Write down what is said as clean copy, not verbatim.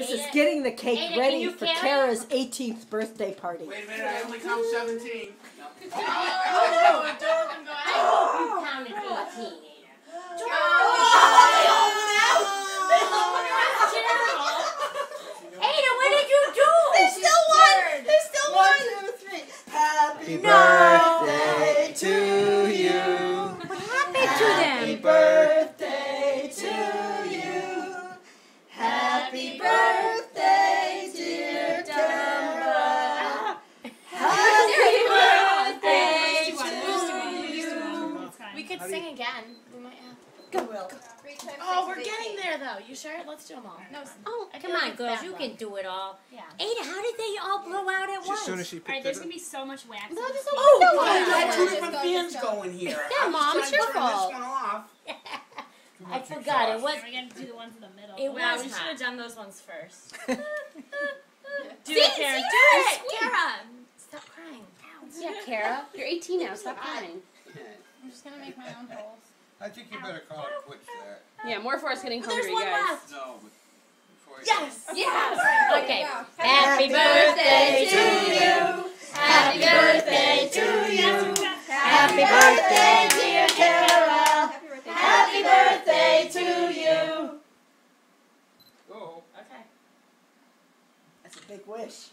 This is getting the cake Ada, ready for Kara's 18th birthday party. Wait a minute, I only count 17. No. Oh, don't go out. I hope you counted 18, Ada. Ada, what did you do? They still won! They still won! 1, 2, 3. Happy birthday to you. What happened to them? Happy birthday to you. Happy birthday, dear Tara. Happy birthday to you. We could sing again. We might have. Go, Will. Oh, we're getting there though. You sure? Let's do them all. No. Oh, I come feel like on, it's girls. bad You luck. can do it all. Yeah. Ada, how did they all blow out at once? As soon as she Alright, picked there's it up. gonna be so much wax. No, there's a Oh, window I on got it. two different fans going here. Yeah, Mom, it's your fault. This one off. I forgot. It was. We're gonna do the ones in the middle. It Well, was we should hot. have done those ones first. Do See, it, Kara. see, Do yes, it, Kara. Stop crying. Yeah, Kara, you're 18 now. Stop crying. I'm just gonna make my own holes. I think you better call it quits there. Yeah, more for us getting But there's hungry, one guys. left. No, but before you Yes. Yes. Okay. Happy birthday to you. Happy birthday to you. Happy birthday, dear Kara. Happy birthday to you. go. Okay. That's a big wish.